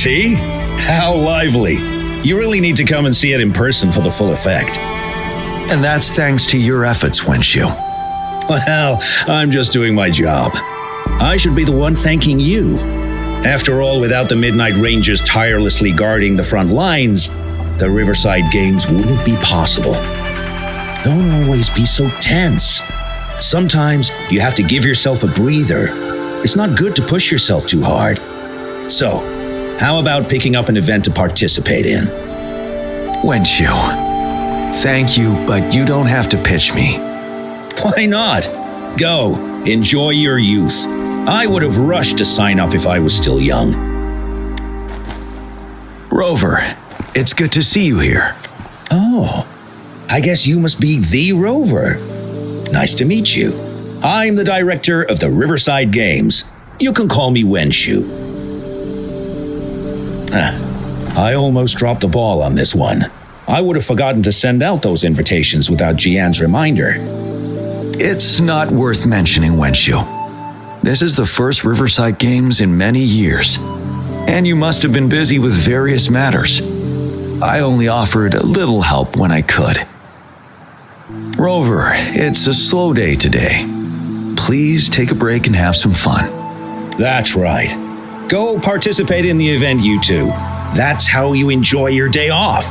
See? How lively. You really need to come and see it in person for the full effect. And that's thanks to your efforts, Wenshu. Well, I'm just doing my job. I should be the one thanking you. After all, without the Midnight Rangers tirelessly guarding the front lines, the Riverside Games wouldn't be possible. Don't always be so tense. Sometimes you have to give yourself a breather. It's not good to push yourself too hard. So, how about picking up an event to participate in? Wenshu, thank you, but you don't have to pitch me. Why not? Go, enjoy your youth. I would have rushed to sign up if I was still young. Rover, it's good to see you here. Oh, I guess you must be the Rover. Nice to meet you. I'm the director of the Riverside Games. You can call me Wenshu. I almost dropped the ball on this one. I would have forgotten to send out those invitations without Jiyan's reminder. It's not worth mentioning, Wenshu. This is the first Riverside Games in many years, and you must have been busy with various matters. I only offered a little help when I could. Rover, it's a slow day today. Please take a break and have some fun. That's right. Go participate in the event, you two. That's how you enjoy your day off.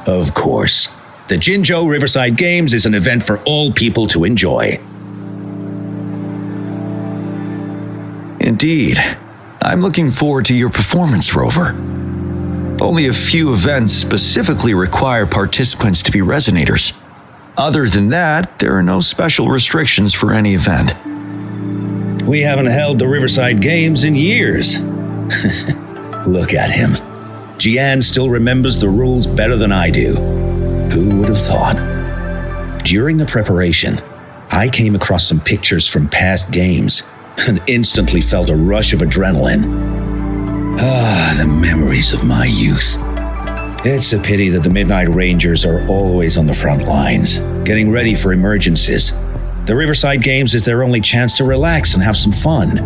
Of course, the Jinzhou Riverside Games is an event for all people to enjoy. Indeed. I'm looking forward to your performance, Rover. Only a few events specifically require participants to be resonators. Other than that, there are no special restrictions for any event. We haven't held the Riverside Games in years. Look at him. Jiyan still remembers the rules better than I do. Who would have thought? During the preparation, I came across some pictures from past games and instantly felt a rush of adrenaline. Ah, the memories of my youth. It's a pity that the Midnight Rangers are always on the front lines, getting ready for emergencies. The Riverside Games is their only chance to relax and have some fun.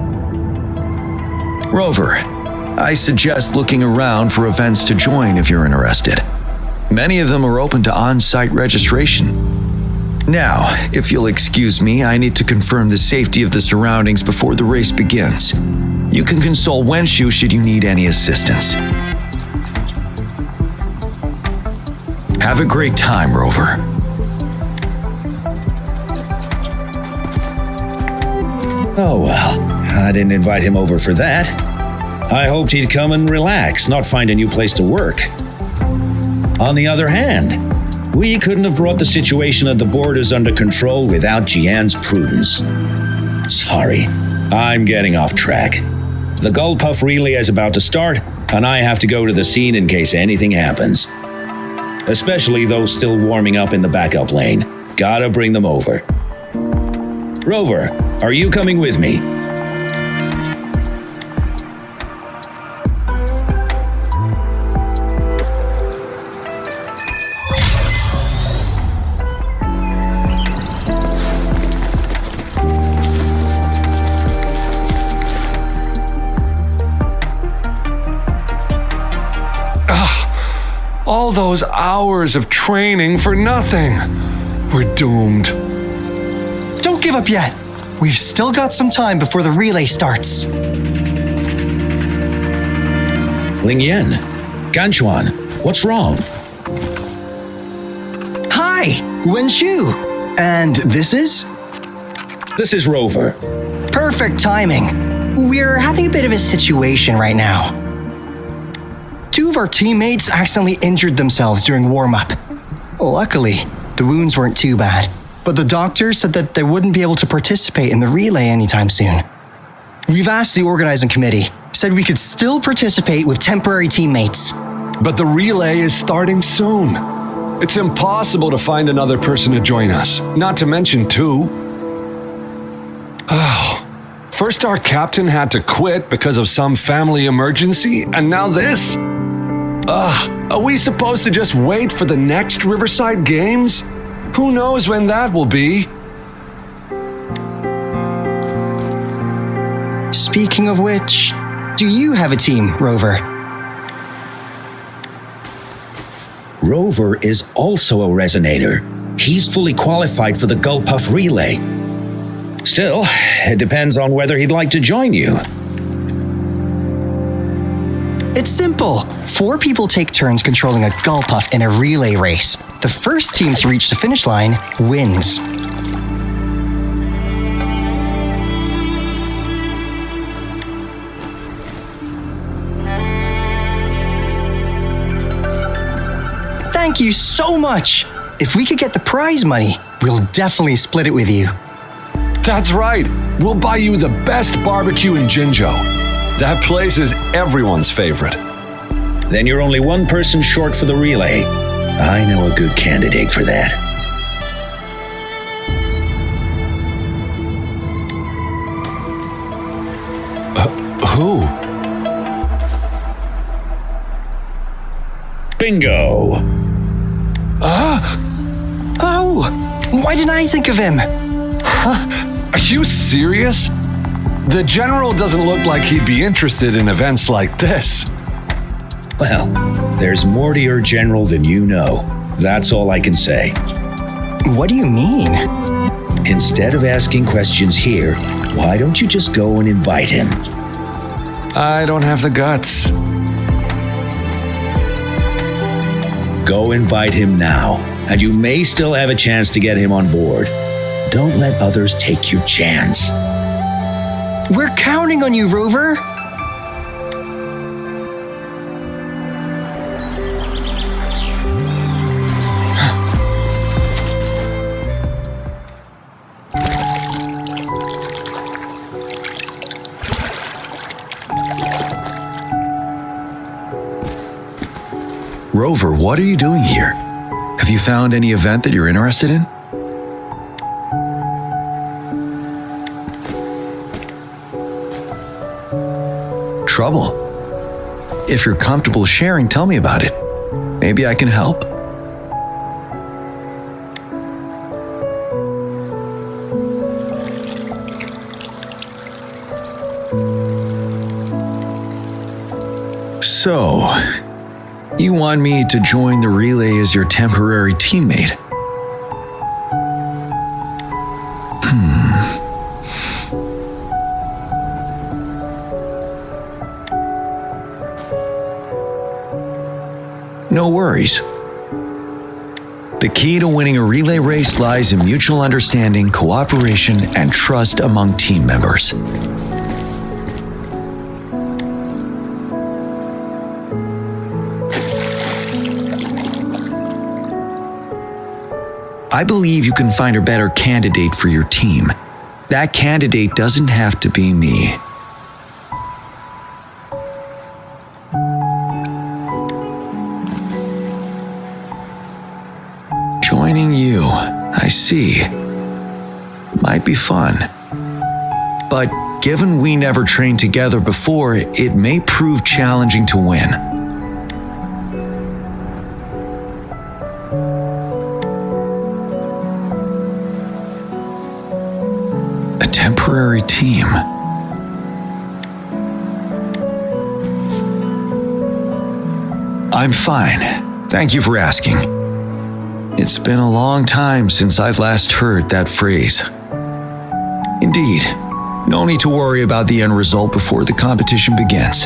Rover, I suggest looking around for events to join if you're interested. Many of them are open to on-site registration. Now, if you'll excuse me, I need to confirm the safety of the surroundings before the race begins. You can consult Wenshu should you need any assistance. Have a great time, Rover. Oh well, I didn't invite him over for that. I hoped he'd come and relax, not find a new place to work. On the other hand, we couldn't have brought the situation at the borders under control without Jiyan's prudence. Sorry, I'm getting off track. The Gullpuff relay is about to start, and I have to go to the scene in case anything happens. Especially those still warming up in the backup lane. Gotta bring them over. Rover, are you coming with me? All those hours of training for nothing. We're doomed. Don't give up yet. We've still got some time before the relay starts. Lingyan, Ganchuan, what's wrong? Hi, Wenshu. And this is? This is Rover. Perfect timing. We're having a bit of a situation right now. Two of our teammates accidentally injured themselves during warm-up. Luckily, the wounds weren't too bad, but the doctor said that they wouldn't be able to participate in the relay anytime soon. We've asked the organizing committee, said we could still participate with temporary teammates. But the relay is starting soon. It's impossible to find another person to join us, not to mention two. Oh, first our captain had to quit because of some family emergency, and now this? Are we supposed to just wait for the next Riverside Games? Who knows when that will be? Speaking of which, Do you have a team, Rover? Rover is also a resonator. He's fully qualified for the Gulpuff Relay. Still, it depends on whether he'd like to join you. It's simple. 4 people take turns controlling a Gulpuff in a relay race. The first team to reach the finish line wins. Thank you so much! If we could get the prize money, we'll definitely split it with you. That's right. We'll buy you the best barbecue in Jinzhou. That place is everyone's favorite. Then you're only one person short for the relay. I know a good candidate for that. Who? Bingo! Oh! Why didn't I think of him? Are you serious? The General doesn't look like he'd be interested in events like this. Well, there's more to your general than you know. That's all I can say. What do you mean? Instead of asking questions here, why don't you just go and invite him? I don't have the guts. Go invite him now, and you may still have a chance to get him on board. Don't let others take your chance. We're counting on you, Rover! Rover, what are you doing here? Have you found any event that you're interested in? Trouble? If you're comfortable sharing, tell me about it. Maybe I can help. So, you want me to join the relay as your temporary teammate? No worries. The key to winning a relay race lies in mutual understanding, cooperation, and trust among team members. I believe you can find a better candidate for your team. That candidate doesn't have to be me. Joining you, I see. Might be fun. But given we never trained together before, it may prove challenging to win. A temporary team. I'm fine. Thank you for asking. It's been a long time since I've last heard that phrase. Indeed, no need to worry about the end result before the competition begins.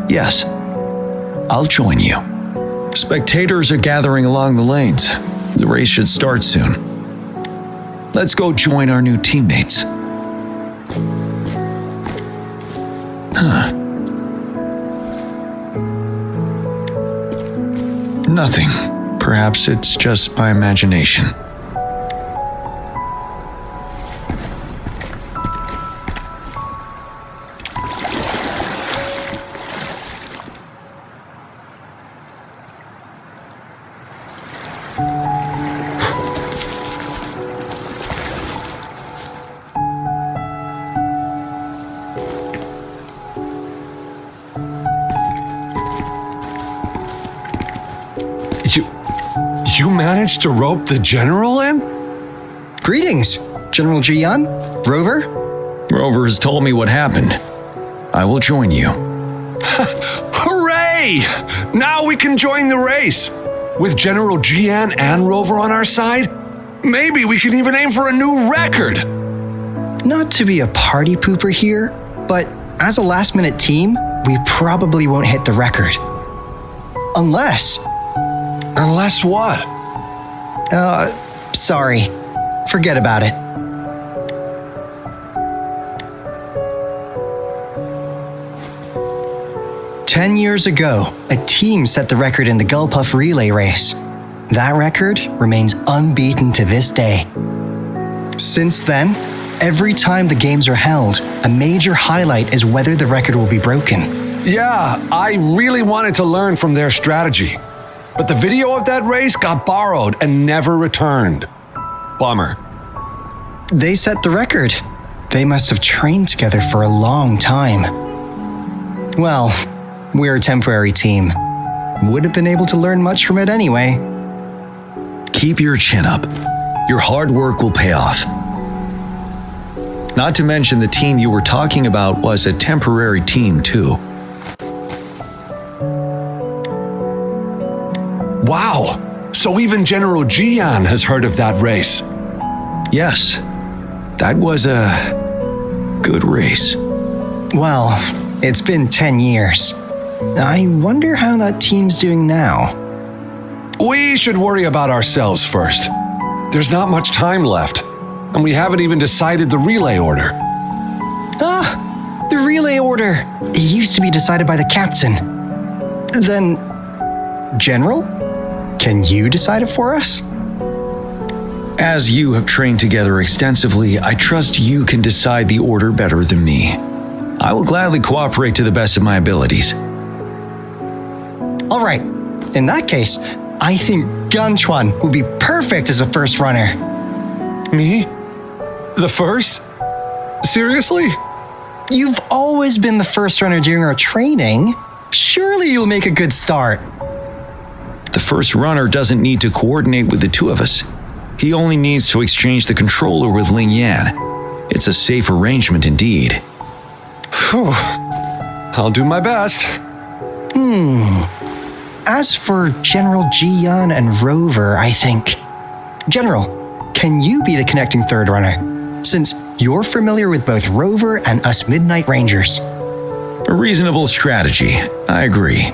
Yes, I'll join you. Spectators are gathering along the lanes. The race should start soon. Let's go join our new teammates. Nothing. Perhaps it's just my imagination. You managed to rope the General in? Greetings, General Jiyan, Rover. Rover has told me what happened. I will join you. Hooray! Now we can join the race. With General Jiyan and Rover on our side, maybe we can even aim for a new record. Not to be a party pooper here, but as a last-minute team, we probably won't hit the record. Unless... Unless what? Sorry. Forget about it. "10 years ago, a team set the record in the Gulpuff relay race. That record remains unbeaten to this day. Since then, every time the games are held, a major highlight is whether the record will be broken. Yeah, I really wanted to learn from their strategy. But the video of that race got borrowed and never returned. Bummer. They set the record. They must have trained together for a long time. Well, we're a temporary team. Wouldn't have been able to learn much from it anyway. Keep your chin up. Your hard work will pay off. Not to mention the team you were talking about was a temporary team too. Wow! So even General Jiyan has heard of that race. Yes, that was a good race. Well, it's been 10 years. I wonder how that team's doing now. We should worry about ourselves first. There's not much time left, and we haven't even decided the relay order. Ah, the relay order. It used to be decided by the captain. Then, General? Can you decide it for us? As you have trained together extensively, I trust you can decide the order better than me. I will gladly cooperate to the best of my abilities. All right. In that case, I think Gunchuan would be perfect as a first runner. Me? The first? Seriously? You've always been the first runner during our training. Surely you'll make a good start. The first runner doesn't need to coordinate with the two of us. He only needs to exchange the controller with Ling Yan. It's a safe arrangement indeed. Whew. I'll do my best. As for General Jiyan and Rover, I think... General, can you be the connecting third runner? Since you're familiar with both Rover and us Midnight Rangers. A reasonable strategy. I agree.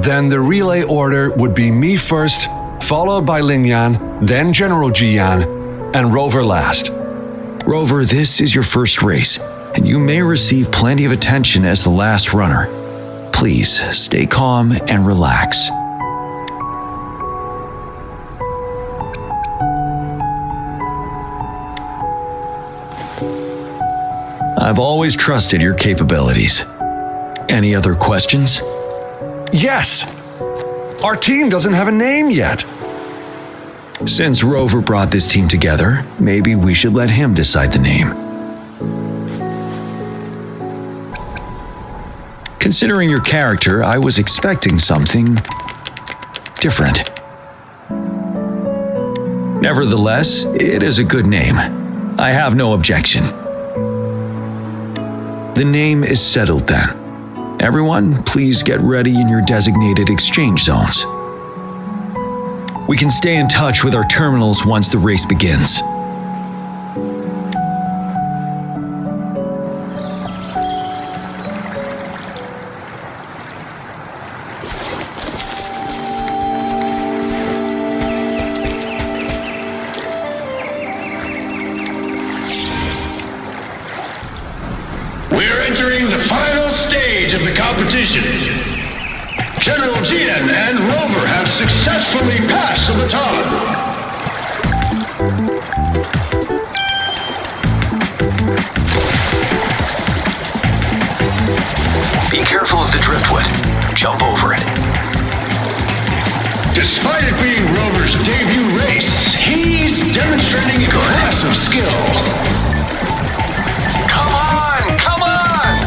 Then the relay order would be me first, followed by Ling Yan, then General Jiyan, and Rover last. Rover, this is your first race, and you may receive plenty of attention as the last runner. Please stay calm and relax. I've always trusted your capabilities. Any other questions? Yes! Our team doesn't have a name yet. Since Rover brought this team together, maybe we should let him decide the name. Considering your character, I was expecting something different. Nevertheless, it is a good name. I have no objection. The name is settled then. Everyone, please get ready in your designated exchange zones. We can stay in touch with our terminals once the race begins. We're entering the final stage of the competition. General Jiyan and Rover have successfully passed the baton. Be careful of the driftwood. Jump over it. Despite it being Rover's debut race, he's demonstrating impressive skill. Come on! Come on!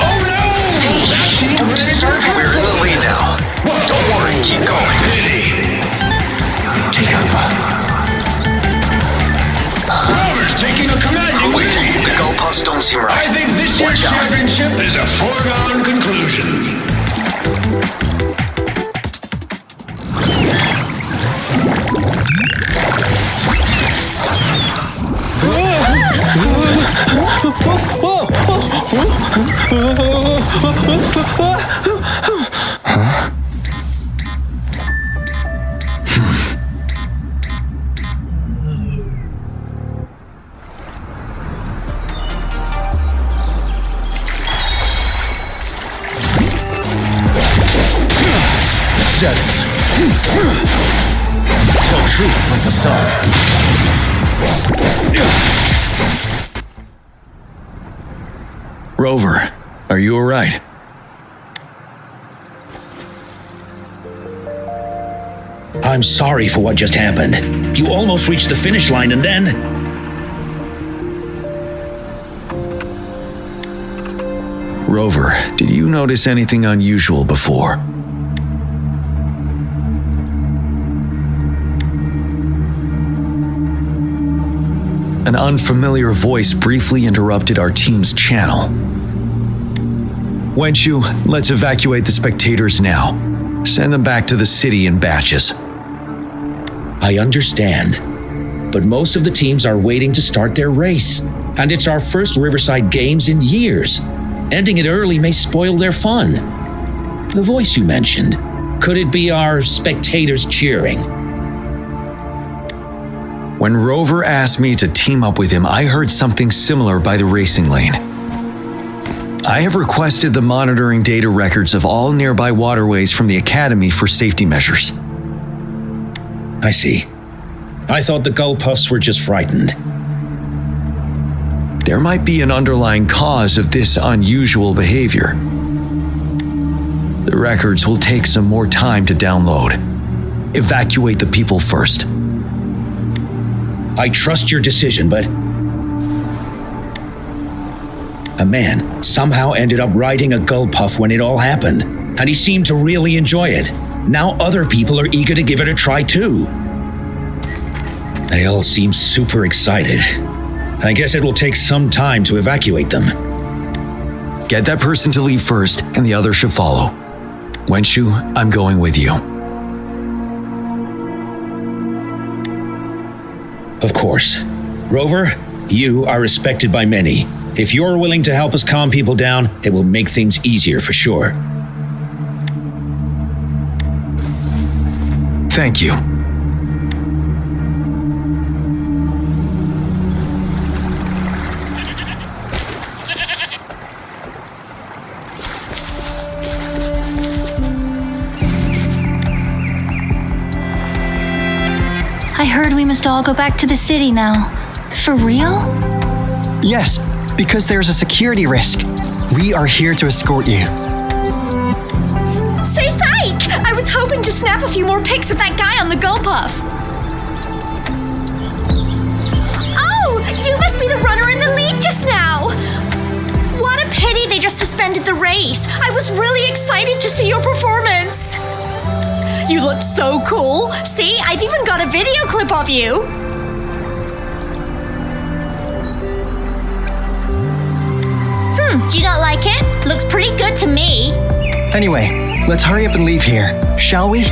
Oh no! That team We're in the lead now. Don't worry, keep going. Pity. Take Alpha. doesn't seem right. I think this year's championship is a foregone conclusion. Tell truth like the sun. Rover, are you all right? I'm sorry for what just happened. You almost reached the finish line and then... Rover, did you notice anything unusual before? An unfamiliar voice briefly interrupted our team's channel. Wenshu, let's evacuate the spectators now. Send them back to the city in batches. I understand. But most of the teams are waiting to start their race. And it's our first Riverside Games in years. Ending it early may spoil their fun. The voice you mentioned, could it be our spectators cheering? When Rover asked me to team up with him, I heard something similar by the racing lane. I have requested the monitoring data records of all nearby waterways from the Academy for safety measures. I see. I thought the gull puffs were just frightened. There might be an underlying cause of this unusual behavior. The records will take some more time to download. Evacuate the people first. I trust your decision, but... A man somehow ended up riding a gull puff when it all happened, and he seemed to really enjoy it. Now other people are eager to give it a try too. They all seem super excited. I guess it will take some time to evacuate them. Get that person to leave first, and the others should follow. Wenshu, I'm going with you. Of course. Rover, you are respected by many. If you're willing to help us calm people down, it will make things easier for sure. Thank you. I heard we must all go back to the city now. For real? Yes, because there's a security risk. We are here to escort you. Say psych! I was hoping to snap a few more pics of that guy on the gull puff. Oh, you must be the runner in the lead just now. What a pity they just suspended the race. I was really excited to see your performance. You looked so cool. See, I've even got a video clip of you. Do you not like it? Looks pretty good to me. Anyway, let's hurry up and leave here, shall we?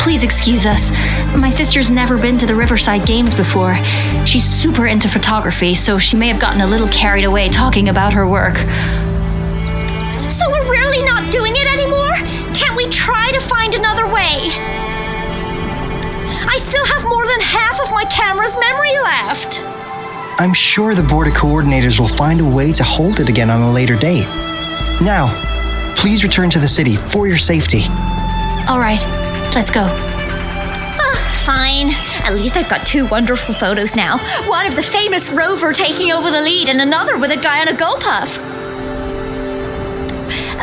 Please excuse us. My sister's never been to the Riverside Games before. She's super into photography, so she may have gotten a little carried away talking about her work. So we're really not doing it anymore? Can't we try to find another way? I still have more than half of my camera's memory left. I'm sure the board of coordinators will find a way to hold it again on a later date. Now, please return to the city for your safety. All right, let's go. Fine. At least I've got two wonderful photos now. One of the famous Rover taking over the lead and another with a guy on a gull puff.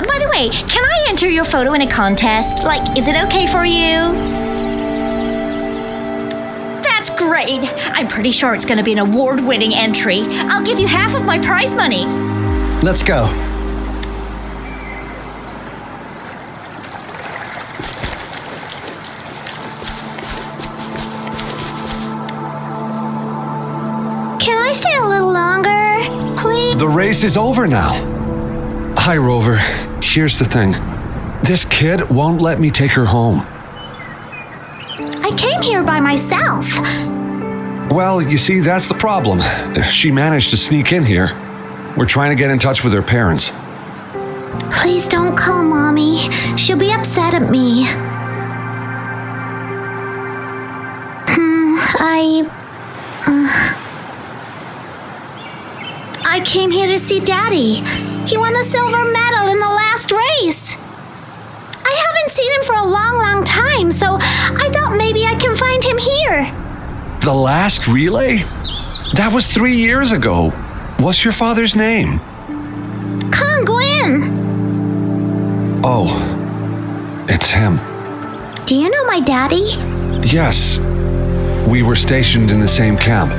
By the way, can I enter your photo in a contest? Like, is it okay for you? That's great. I'm pretty sure it's going to be an award-winning entry. I'll give you half of my prize money. Let's go. Can I stay a little longer, please? The race is over now. Hi, Rover. Here's the thing. This kid won't let me take her home. I came here by myself. Well, you see, that's the problem. She managed to sneak in here. We're trying to get in touch with her parents. Please don't call Mommy. She'll be upset at me. I came here to see Daddy. He won the silver medal in the last race. I haven't seen him for a long, long time, so I thought maybe I can find him here. The last relay? That was 3 years ago. What's your father's name? Gwyn. Oh, it's him. Do you know my daddy? Yes. We were stationed in the same camp.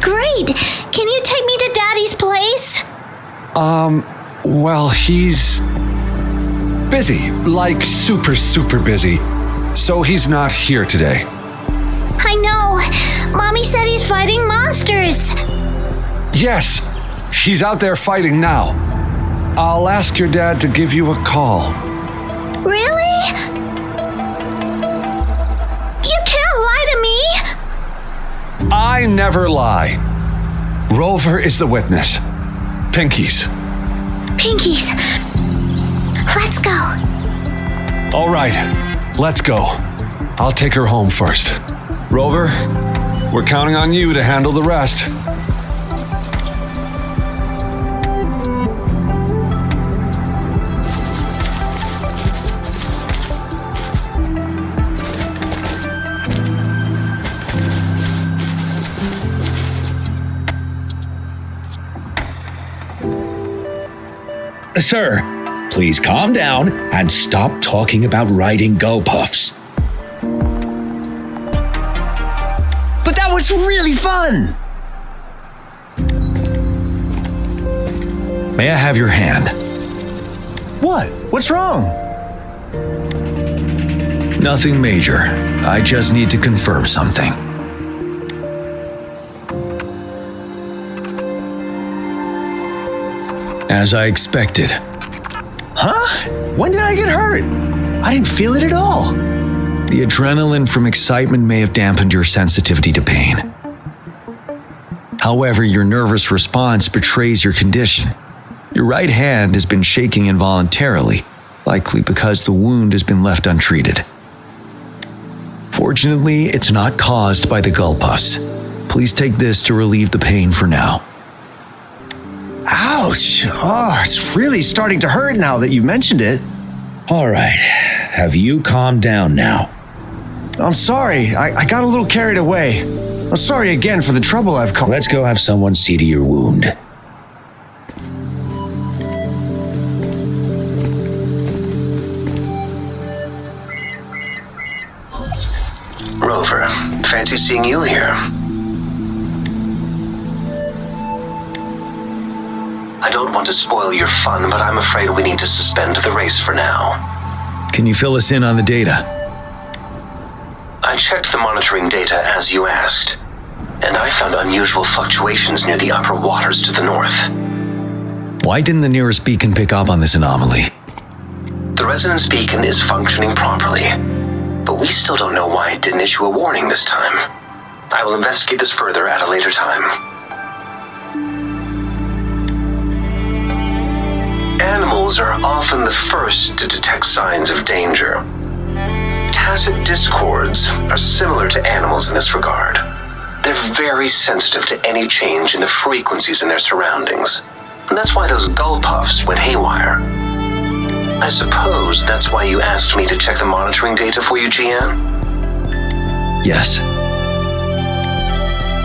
Great. Can you take me to Daddy's place? Well, he's busy. Like super busy. So he's not here today. I know. Mommy said he's fighting monsters. Yes, he's out there fighting now. I'll ask your dad to give you a call. Really? You can't lie to me. I never lie. Rover is the witness. Pinkies. Pinkies. Let's go. All right, let's go. I'll take her home first. Rover, we're counting on you to handle the rest. Sir, please calm down and stop talking about riding gull puffs. But that was really fun! May I have your hand? What? What's wrong? Nothing major. I just need to confirm something. As I expected. Huh? When did I get hurt? I didn't feel it at all. The adrenaline from excitement may have dampened your sensitivity to pain. However, your nervous response betrays your condition. Your right hand has been shaking involuntarily, likely because the wound has been left untreated. Fortunately, it's not caused by the gull puffs. Please take this to relieve the pain for now. Ouch! Oh, it's really starting to hurt now that you mentioned it. All right, have you calmed down now? I'm sorry, I got a little carried away. I'm sorry again for the trouble I've caused. Let's go have someone see to your wound. Rover, fancy seeing you here. I don't want to spoil your fun, but I'm afraid we need to suspend the race for now. Can you fill us in on the data? I checked the monitoring data as you asked, and I found unusual fluctuations near the upper waters to the north. Why didn't the nearest beacon pick up on this anomaly? The resonance beacon is functioning properly, but we still don't know why it didn't issue a warning this time. I will investigate this further at a later time. Animals are often the first to detect signs of danger. Tacit discords are similar to animals in this regard. They're very sensitive to any change in the frequencies in their surroundings. And that's why those gull puffs went haywire. I suppose that's why you asked me to check the monitoring data for you, Jiyan? Yes.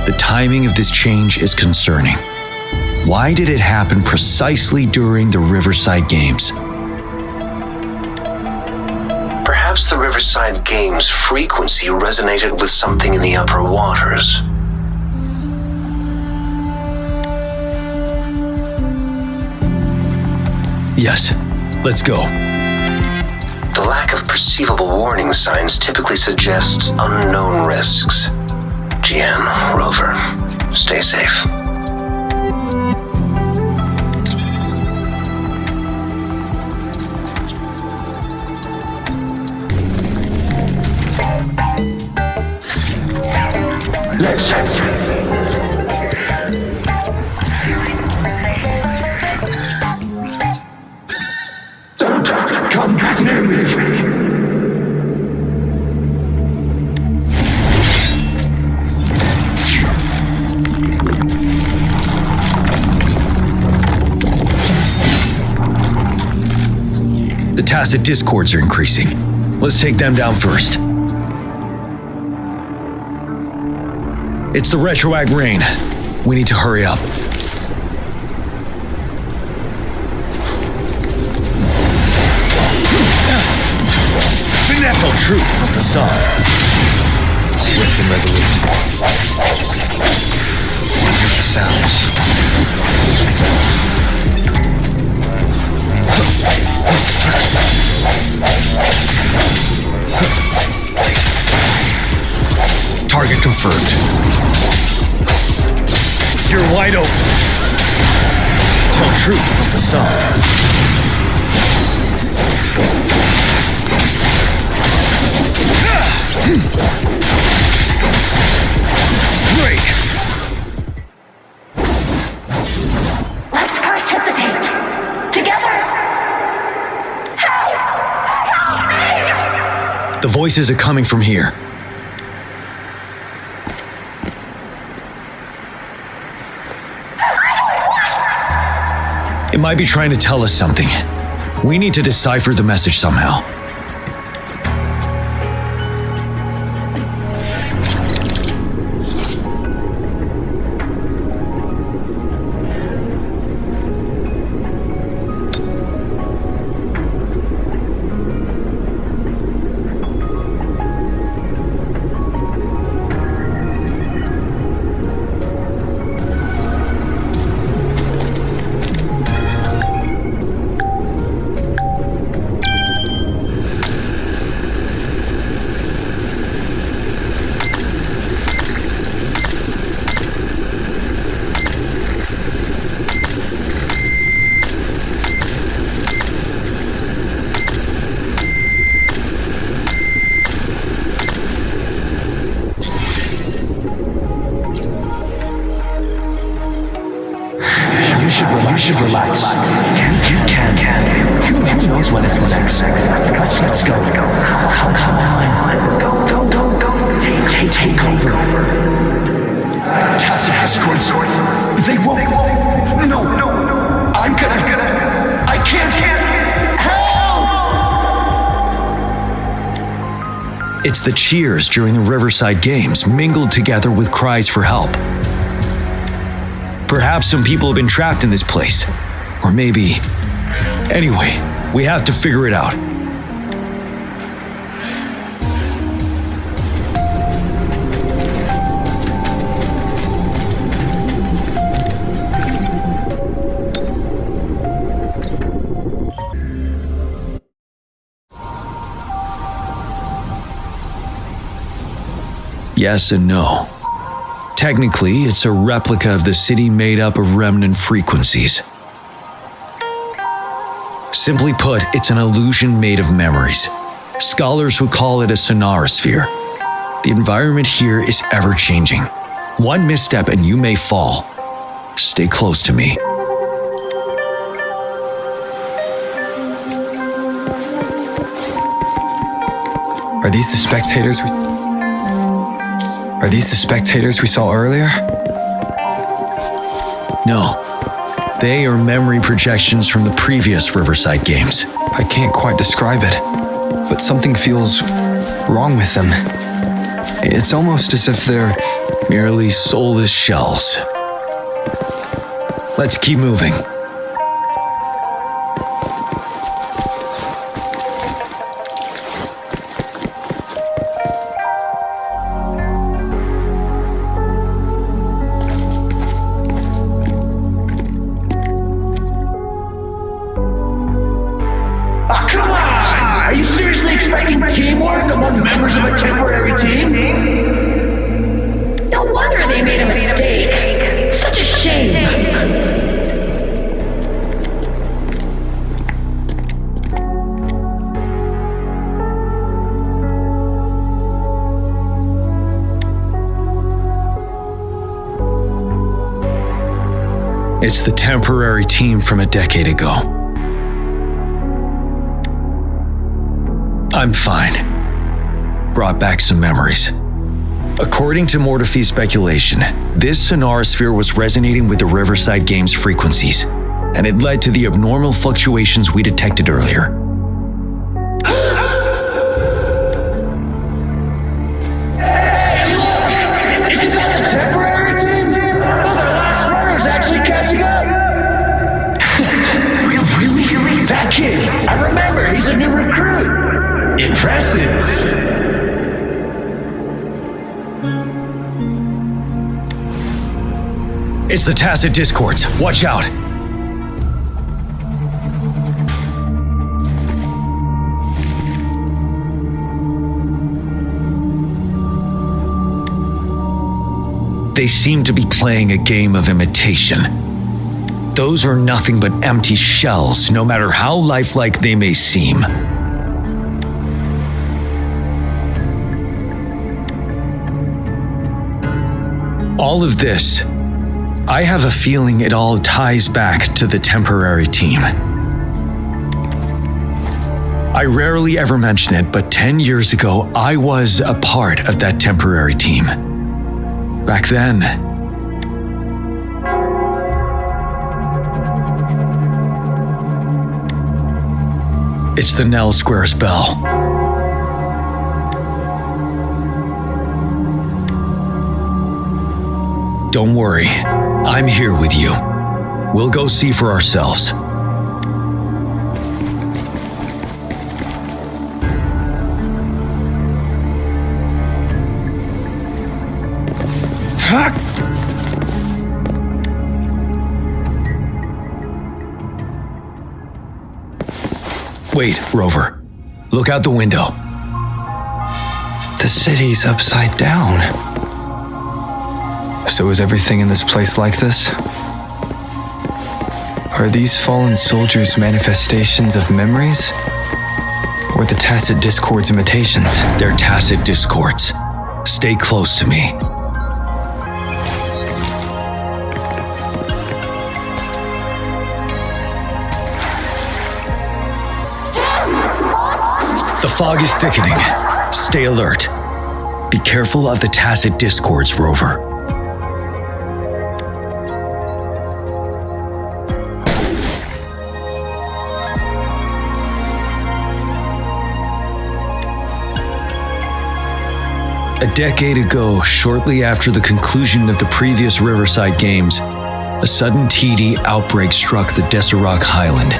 The timing of this change is concerning. Why did it happen precisely during the Riverside Games? Perhaps the Riverside Games' frequency resonated with something in the upper waters. Yes, let's go. The lack of perceivable warning signs typically suggests unknown risks. Jiyan, Rover, stay safe. Let's. Don't come near me. The tacit discords are increasing. Let's take them down first. It's the retroact rain. We need to hurry up. Finetto truth of the sun. Swift and resolute. Hear the sounds. Target confirmed. You're wide open. Tell truth of the sun. Great. Let's participate. Together. Help! Help me! The voices are coming from here. It might be trying to tell us something. We need to decipher the message somehow. You should relax. You can. Who knows when it's the next? Let's go. Come on. Go. Take over. Tacit discords. They won't. No. I'm gonna. I can't. Help! It's the cheers during the Riverside Games mingled together with cries for help. Perhaps some people have been trapped in this place. Or maybe... Anyway, we have to figure it out. Yes and no. Technically, it's a replica of the city made up of remnant frequencies. Simply put, it's an illusion made of memories. Scholars would call it a sonorosphere. The environment here is ever-changing. One misstep and you may fall. Stay close to me. Are these the spectators we saw earlier? No. They are memory projections from the previous Riverside Games. I can't quite describe it, but something feels wrong with them. It's almost as if they're merely soulless shells. Let's keep moving. It's the temporary team from a decade ago. I'm fine. Brought back some memories. According to Mortefy's speculation, this sonorosphere was resonating with the Riverside Games frequencies, and it led to the abnormal fluctuations we detected earlier. That kid! I remember! He's a new recruit! Impressive! It's the Tacit Discords. Watch out! They seem to be playing a game of imitation. Those are nothing but empty shells, no matter how lifelike they may seem. All of this, I have a feeling it all ties back to the temporary team. I rarely ever mention it, but 10 years ago, I was a part of that temporary team. Back then, it's the Nell Squares bell. Don't worry, I'm here with you. We'll go see for ourselves. Wait, Rover. Look out the window. The city's upside down. So is everything in this place like this? Are these fallen soldiers manifestations of memories? Or the Tacit Discords imitations? They're Tacit Discords. Stay close to me. The fog is thickening. Stay alert. Be careful of the Tacit Discords, Rover. A decade ago, shortly after the conclusion of the previous Riverside Games, a sudden TD outbreak struck the Deserac Highland.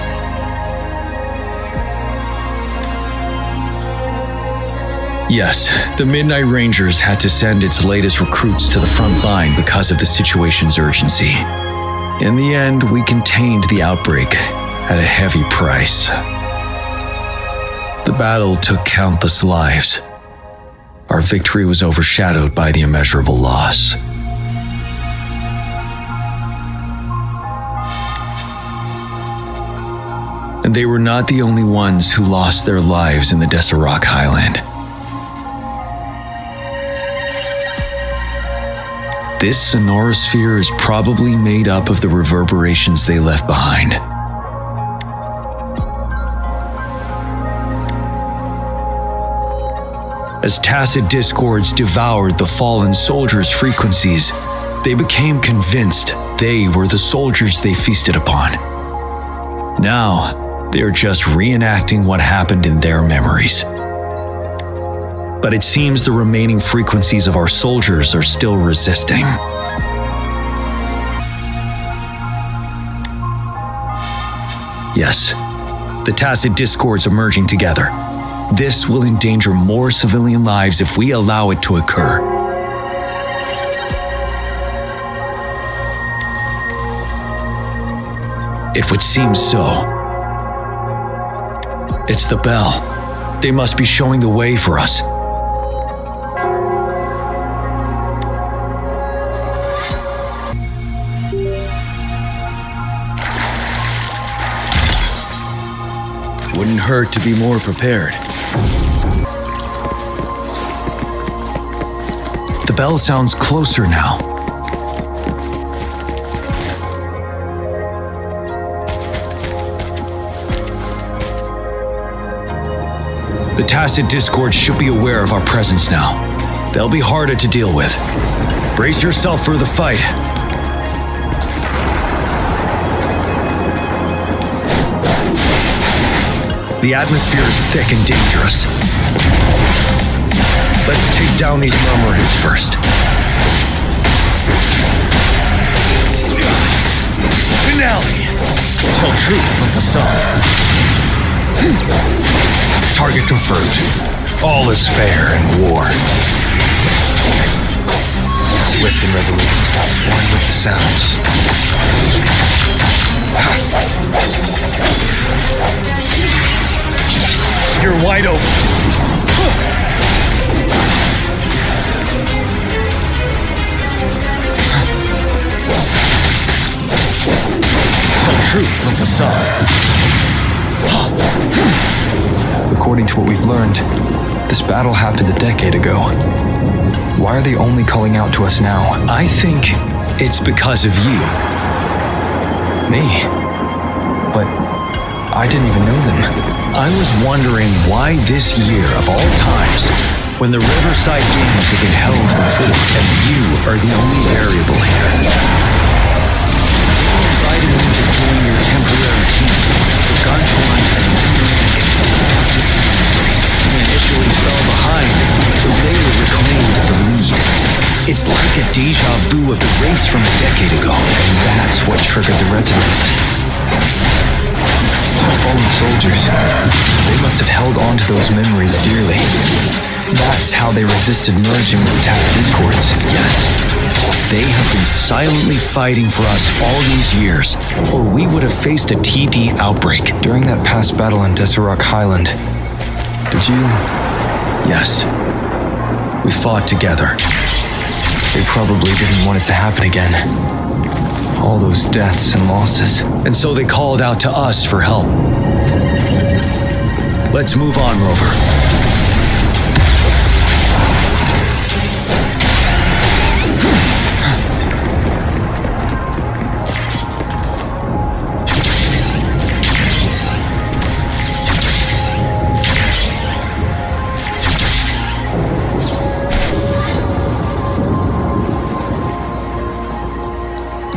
Yes, the Midnight Rangers had to send its latest recruits to the front line because of the situation's urgency. In the end, we contained the outbreak at a heavy price. The battle took countless lives. Our victory was overshadowed by the immeasurable loss. And they were not the only ones who lost their lives in the Deserac Highland. This sonorosphere is probably made up of the reverberations they left behind. As Tacit Discords devoured the fallen soldiers' frequencies, they became convinced they were the soldiers they feasted upon. Now, they are just reenacting what happened in their memories. But it seems the remaining frequencies of our soldiers are still resisting. Yes, the Tacit Discords are merging together. This will endanger more civilian lives if we allow it to occur. It would seem so. It's the bell. They must be showing the way for us. Wouldn't hurt to be more prepared. The bell sounds closer now. The tacit discord should be aware of our presence now. They'll be harder to deal with. Brace yourself for the fight. The atmosphere is thick and dangerous. Let's take down these murmurings first. Finale! Tell truth from the sun. Target confirmed. All is fair in war. Swift and resolute, one with the sounds. You're wide open. Tell truth from the sun. According to what we've learned, this battle happened a decade ago. Why are they only calling out to us now? I think it's because of you. Me? But I didn't even know them. I was wondering why this year of all times, when the Riverside Games have been held before, and you are the only variable here. You invited me to join your temporary team, so Ganchuan and participate in the race. We initially fell behind, but later reclaimed the lead. It's like a deja vu of the race from a decade ago. And that's what triggered the resonance. The fallen soldiers, they must have held on to those memories dearly. That's how they resisted merging with the tacit discords. Yes. They have been silently fighting for us all these years, or we would have faced a TD outbreak. During that past battle in Deserock Highland, did you... Yes. We fought together. They probably didn't want it to happen again. All those deaths and losses. And so they called out to us for help. Let's move on, Rover.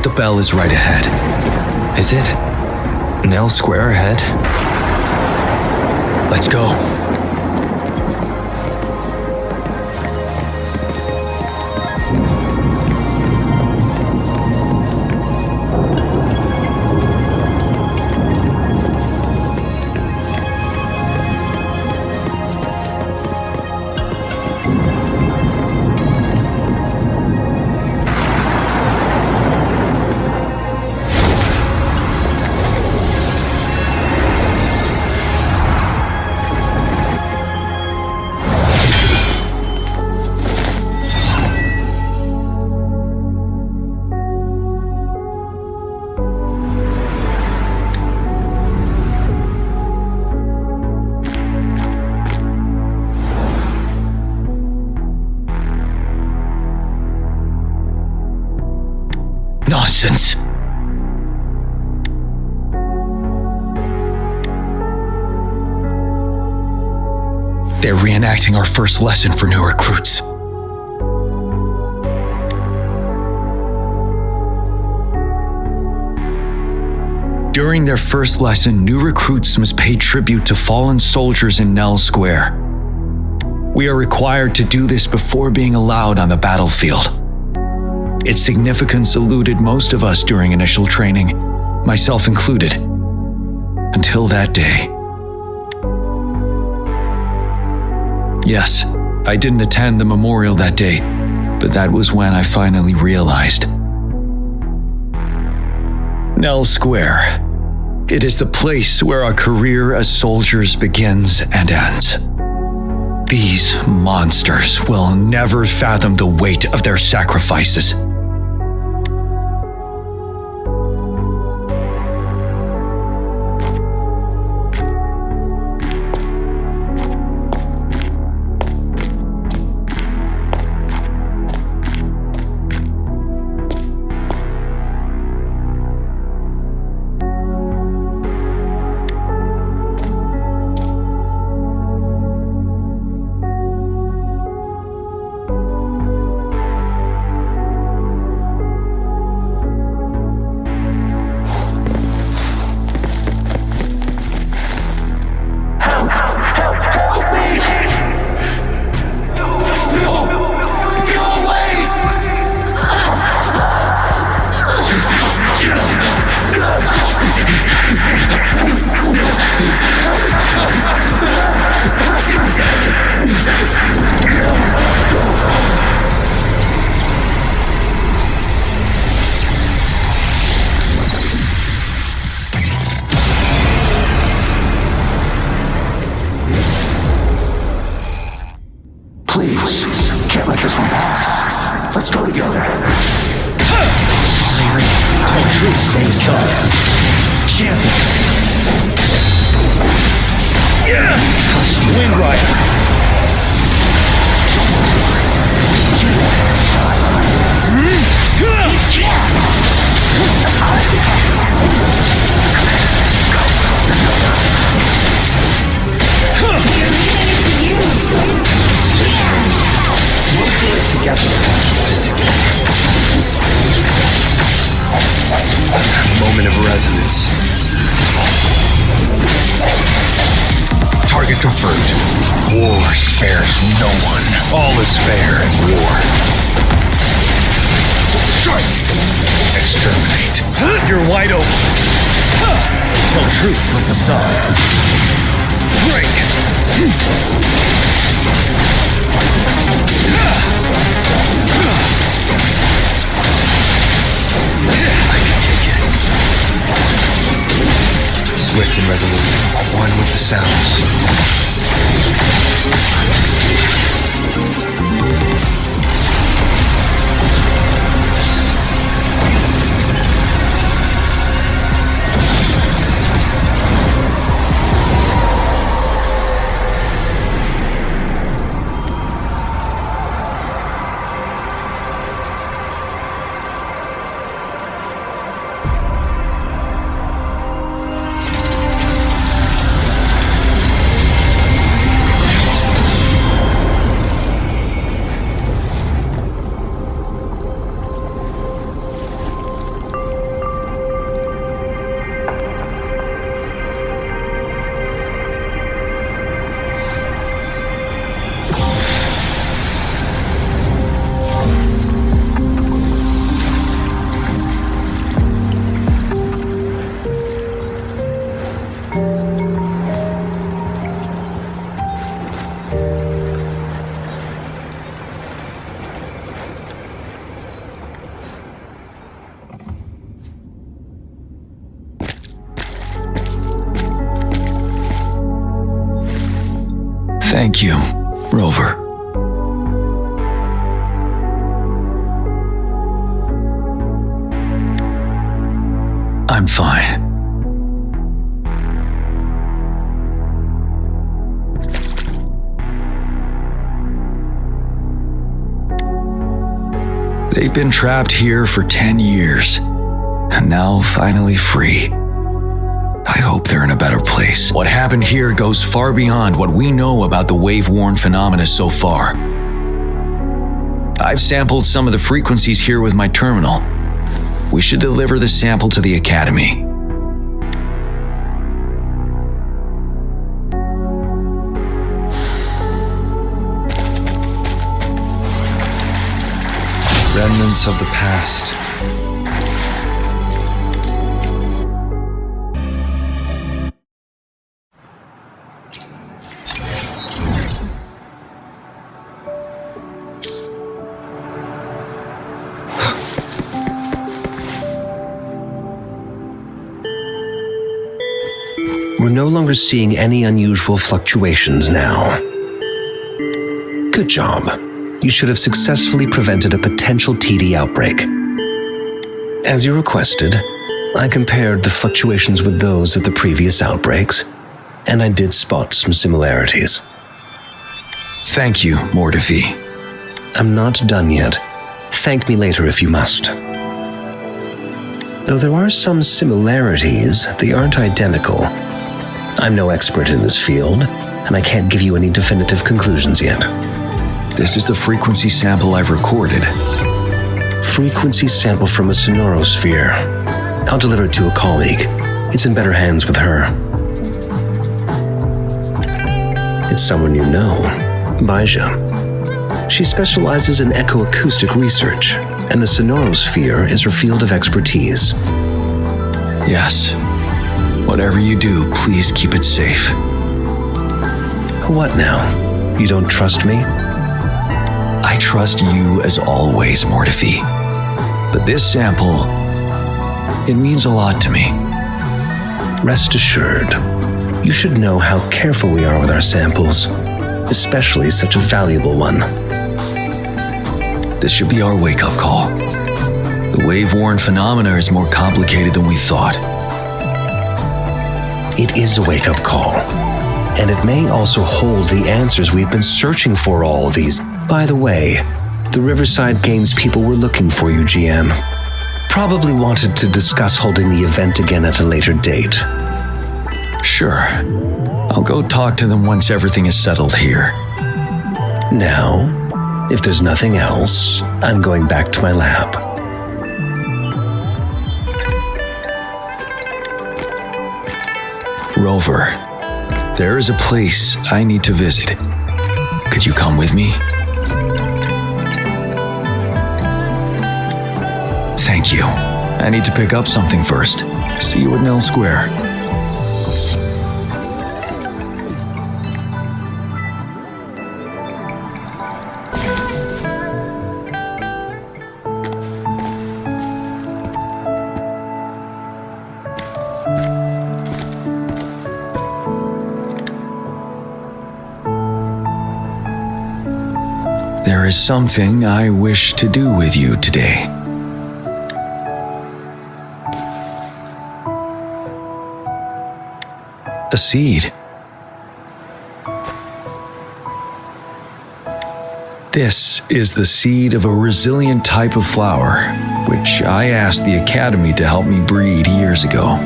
The bell is right ahead. Is it? Nell Square ahead? Let's go. Nonsense. They're reenacting our first lesson for new recruits. During their first lesson, new recruits must pay tribute to fallen soldiers in Nell Square. We are required to do this before being allowed on the battlefield. Its significance eluded most of us during initial training, myself included, until that day. Yes, I didn't attend the memorial that day, but that was when I finally realized. Nell Square. It is the place where our career as soldiers begins and ends. These monsters will never fathom the weight of their sacrifices. Let's go together. Tell truth from the sun. Champion. Wind Rider. We'll do it together. Moment of resonance. Target confirmed. War spares no one. All is fair in war. Strike. Exterminate. You're wide open. Tell truth from the sun. Break. I can take it. Swift and resolute. One with the sounds. Thank you, Rover. I'm fine. They've been trapped here for 10 years, and now finally free. I hope they're in a better place. What happened here goes far beyond what we know about the wave-worn phenomena so far. I've sampled some of the frequencies here with my terminal. We should deliver the sample to the Academy. Remnants of the past. We're no longer seeing any unusual fluctuations now. Good job. You should have successfully prevented a potential TD outbreak. As you requested, I compared the fluctuations with those of the previous outbreaks, and I did spot some similarities. Thank you, Mordefi. I'm not done yet. Thank me later if you must. Though there are some similarities, they aren't identical. I'm no expert in this field, and I can't give you any definitive conclusions yet. This is the frequency sample I've recorded. Frequency sample from a sonorosphere. I'll deliver it to a colleague. It's in better hands with her. It's someone you know, Baija. She specializes in echoacoustic research, and the sonorosphere is her field of expertise. Yes. Whatever you do, please keep it safe. What now? You don't trust me? I trust you as always, Mordefi. But this sample, it means a lot to me. Rest assured, you should know how careful we are with our samples, especially such a valuable one. This should be our wake-up call. The wave-worn phenomena is more complicated than we thought. It is a wake-up call. And it may also hold the answers we've been searching for all these. By the way, the Riverside Games people were looking for you, Jiyan. Probably wanted to discuss holding the event again at a later date. Sure. I'll go talk to them once everything is settled here. Now, if there's nothing else, I'm going back to my lab. Rover, there is a place I need to visit. Could you come with me? Thank you. I need to pick up something first. See you at Nell Square. There is something I wish to do with you today. A seed. This is the seed of a resilient type of flower, which I asked the Academy to help me breed years ago.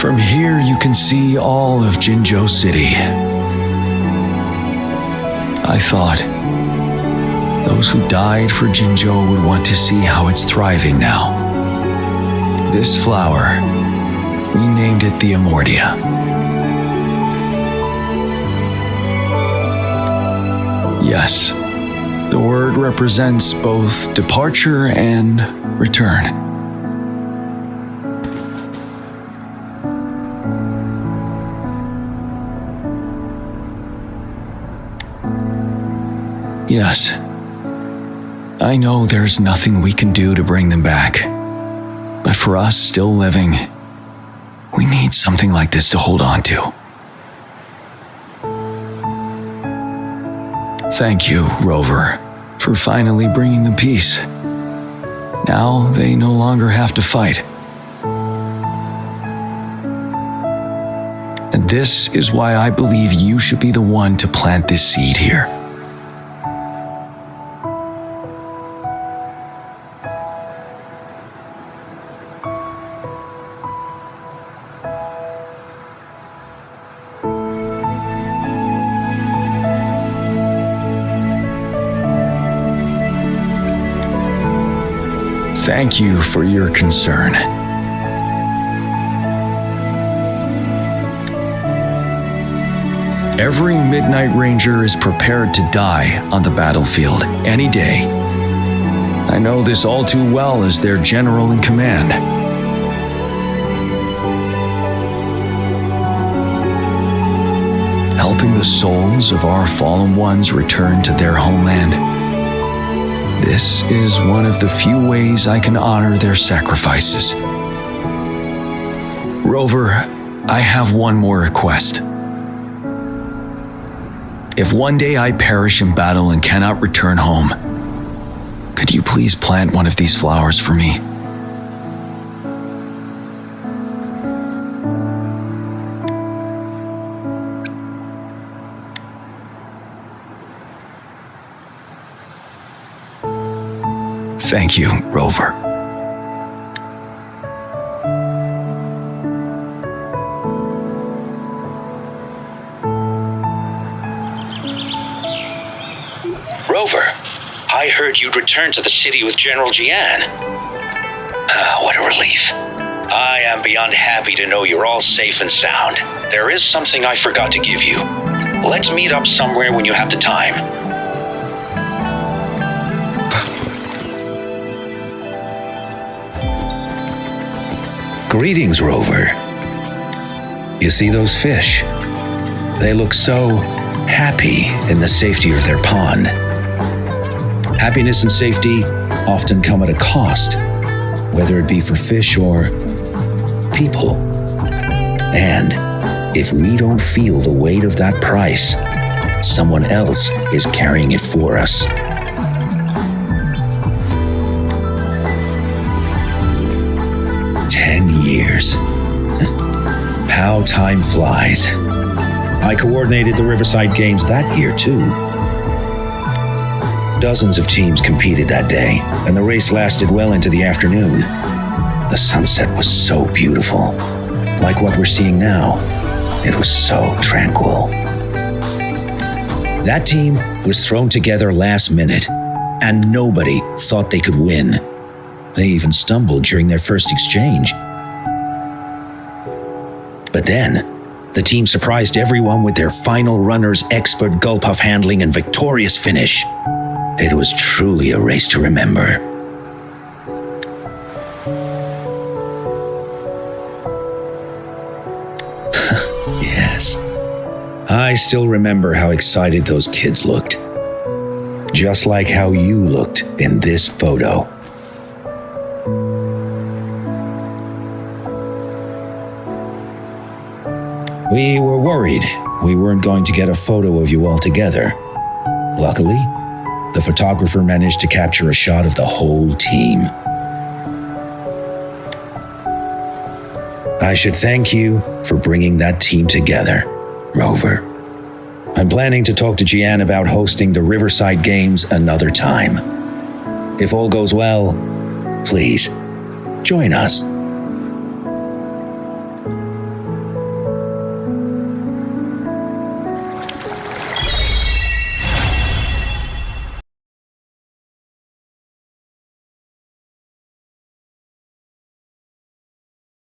From here, you can see all of Jinzhou City. I thought those who died for Jinzhou would want to see how it's thriving now. This flower, we named it the Amortia. Yes, the word represents both departure and return. Yes, I know there's nothing we can do to bring them back. But for us still living, we need something like this to hold on to. Thank you, Rover, for finally bringing them peace. Now they no longer have to fight. And this is why I believe you should be the one to plant this seed here. Thank you for your concern. Every Midnight Ranger is prepared to die on the battlefield any day. I know this all too well as their general in command. Helping the souls of our fallen ones return to their homeland. This is one of the few ways I can honor their sacrifices. Rover, I have one more request. If one day I perish in battle and cannot return home, could you please plant one of these flowers for me? Thank you, Rover. Rover, I heard you'd returned to the city with General Jiyan. What a relief. I am beyond happy to know you're all safe and sound. There is something I forgot to give you. Let's meet up somewhere when you have the time. Greetings, Rover. You see those fish? They look so happy in the safety of their pond. Happiness and safety often come at a cost. whether it be for fish or people. And if we don't feel the weight of that price, someone else is carrying it for us. Years. How time flies. I coordinated the Riverside Games that year, too. Dozens of teams competed that day, and the race lasted well into the afternoon. The sunset was so beautiful. Like what we're seeing now, it was so tranquil. That team was thrown together last minute, and nobody thought they could win. They even stumbled during their first exchange. But then, the team surprised everyone with their final runner's expert gulp-puff handling and victorious finish. It was truly a race to remember. Yes. I still remember how excited those kids looked. Just like how you looked in this photo. We were worried we weren't going to get a photo of you all together. Luckily, the photographer managed to capture a shot of the whole team. I should thank you for bringing that team together, Rover. I'm planning to talk to Jiyan about hosting the Riverside Games another time. If all goes well, please join us.